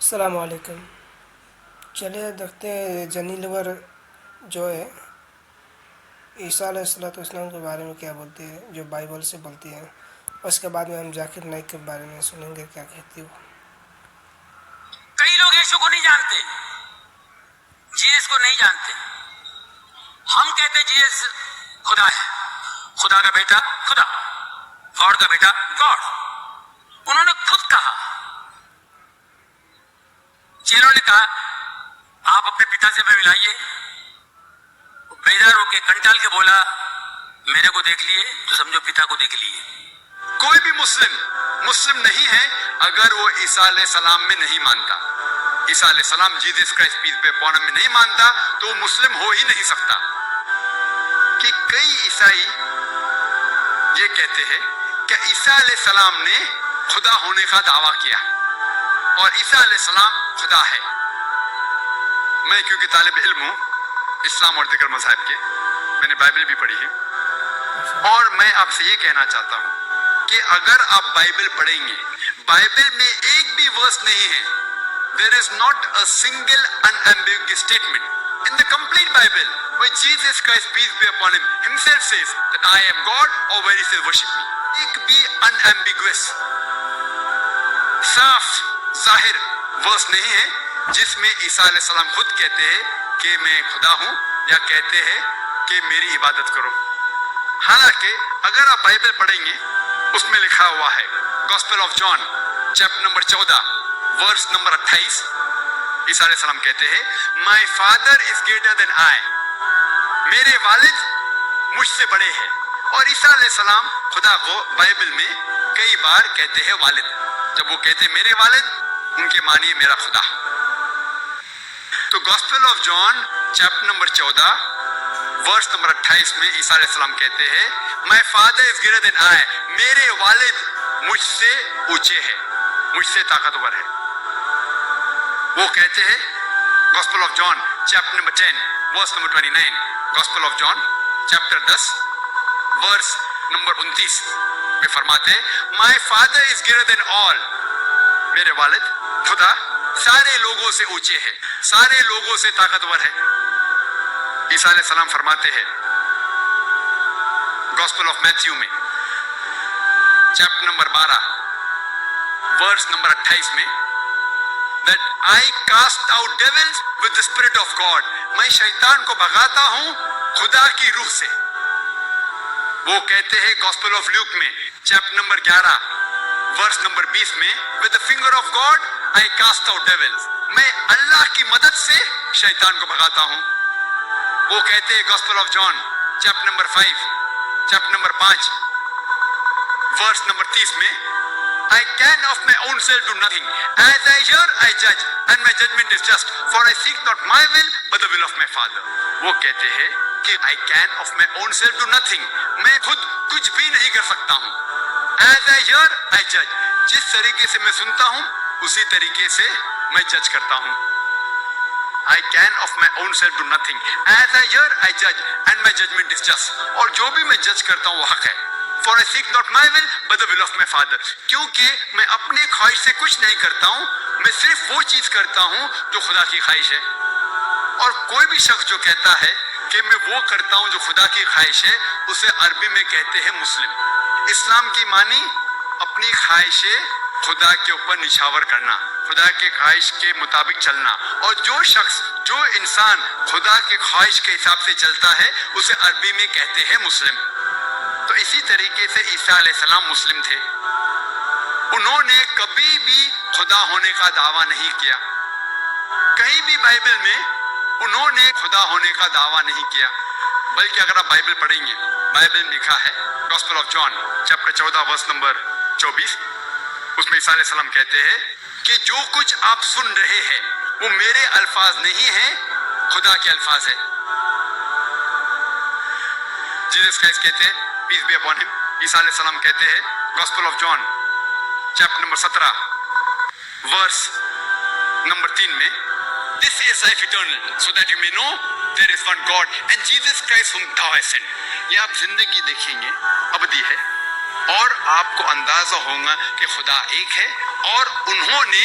السلام علیکم. چلیے دیکھتے ہیں جنی لیور جو ہے عیسیٰ علیہ السلام کے بارے میں کیا بولتی ہے، جو بائبل سے بولتی ہے. اس کے بعد میں ہم ذاکر نائک کے بارے میں سنیں گے کیا کہتی ہو. کئی لوگ یسوع کو نہیں جانتے، جیسس کو نہیں جانتے. ہم کہتے جیسس خدا ہے، خدا کا بیٹا خدا، گاڈ کا بیٹا گاڈ. انہوں نے خود کہا، چیلوں نے کہا آپ اپنے پتا سے ہمیں ملائیے. بیدار ہو کے کنٹال کے بولا میرے کو دیکھ لیے تو سمجھو پتا کو دیکھ لیے. کوئی بھی مسلم نہیں ہے اگر وہ عیسیٰ علیہ السلام میں نہیں مانتا، عیسیٰ علیہ السلام Jesus Christ peace be upon ہم میں نہیں مانتا تو وہ مسلم ہو ہی نہیں سکتا. کہ کئی عیسائی یہ کہتے ہیں کہ عیسیٰ علیہ السلام نے خدا ہونے کا دعویٰ کیا اور عیسیٰ علیہ السلام خدا ہے. میں کیونکہ طالب علم ہوں اسلام اور دیگر مذاہب کے، میں نے بائبل بھی پڑھی ہے، اور میں آپ سے یہ کہنا چاہتا ہوں کہ اگر آپ بائبل پڑھیں گے، بائبل میں ایک بھی ورس نہیں ہے. There is not a single unambiguous statement in the complete Bible where Jesus Christ, peace be upon him, himself says that I am God, or where he says worship me. ایک بھی unambiguous صاف ظاہر ورس نہیں ہے جس میں عیسیٰ علیہ السلام خود کہتے ہیں کہ میں خدا ہوں یا کہتے ہیں کہ میری عبادت کرو. حالانکہ اگر آپ بائبل پڑھیں گے اس میں لکھا ہوا ہے gospel of John chapter number 14 verse number 28. عیسیٰ علیہ السلام کہتے ہیں my father is greater than آئی، میرے والد مجھ سے بڑے ہیں. اور عیسیٰ علیہ السلام خدا کو بائبل میں کئی بار کہتے ہیں والد. جب وہ کہتے ہیں میرے والد، ان کے معنی میرا خدا. تو gospel of John chapter number 14 verse number 28 میں عیسیٰ علیہ السلام کہتے ہیں my father is greater than آئی، میرے والد مجھ سے اونچے ہیں، مجھ سے طاقتور ہے. وہ کہتے ہیں gospel of John chapter number 10 verse number 29، gospel of John chapter 10 verse number 29 میں فرماتے ہیں my father is greater than آل، میرے والد خدا سارے لوگوں سے اونچے ہے، سارے لوگوں سے طاقتور ہے. عیسیٰ علیہ السلام فرماتے ہیں گاسپل آف میتھیو میں چیپٹر نمبر 12 ورس نمبر 28 میں that I cast out devils with the spirit of God، میں شیطان کو بھگاتا ہوں خدا کی روح سے. وہ کہتے ہیں گاسپل آف لیوک میں چیپٹر نمبر 11 ورس نمبر 20 میں with the finger of God I cast out devils، میں اللہ کی مدد سے شیطان کو بھگاتا ہوں. وہ کہتے ہیں gospel of John chapter number 5 chapter number 5 verse number 30 میں I can of my own self do nothing. As I hear, I judge, and my judgment is just. For I seek not my will, but the will of my Father. وہ کہتے ہیں کہ I can of my own self do nothing. میں خود کچھ بھی نہیں کر سکتا ہوں. As I hear, I judge. جس طریقے سے میں سنتا ہوں اسی طریقے سے میں جج کرتا ہوں. I can of my own self do nothing. As I hear, I judge, and my judgment is just. اور جو بھی میں جج کرتا ہوں وہ حق ہے. For I seek not my will, but the will of my Father. کیونکہ میں اپنے خواہش سے کچھ نہیں کرتا ہوں، میں صرف وہ چیز کرتا ہوں جو خدا کی خواہش ہے. اور کوئی بھی شخص جو کہتا ہے کہ میں وہ کرتا ہوں جو خدا کی خواہش ہے، اسے عربی میں کہتے ہیں مسلم. اسلام کی معنی اپنی خواہشیں خدا کے اوپر نچھاور کرنا، خدا کے خواہش کے مطابق چلنا. اور جو شخص جو انسان خدا کے خواہش کے حساب سے چلتا ہے اسے عربی میں کہتے ہیں مسلم. تو اسی طریقے سے عیسیٰ علیہ السلام مسلم تھے. انہوں نے کبھی بھی خدا ہونے کا دعویٰ نہیں کیا، کہیں بھی بائبل میں انہوں نے خدا ہونے کا دعویٰ نہیں کیا. بلکہ اگر آپ بائبل پڑھیں گے، بائبل میں لکھا ہے gospel of John chapter 14 verse number 24، اس میں عیسیٰ علیہ السلام کہتے ہیں کہ جو کچھ آپ سن رہے ہیں وہ میرے الفاظ نہیں ہیں، خدا کے الفاظ ہے. جیسس کرائسٹ کہتے ہیں پیس بی اپون ہم، عیسیٰ علیہ السلام کہتے ہیں gospel of John chapter number 17 verse number 3 میں This is life eternal, so that you may know there is one God and Jesus Christ whom thou hast sent. یہ آپ زندگی دیکھیں گے ابدی ہے اور آپ کو اندازہ ہوگا کہ خدا ایک ہے اور انہوں نے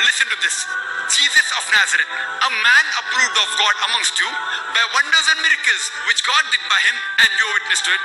listen to this, Jesus of Nazareth, a man approved of God amongst you by wonders and miracles which God did by him, and you witness to it.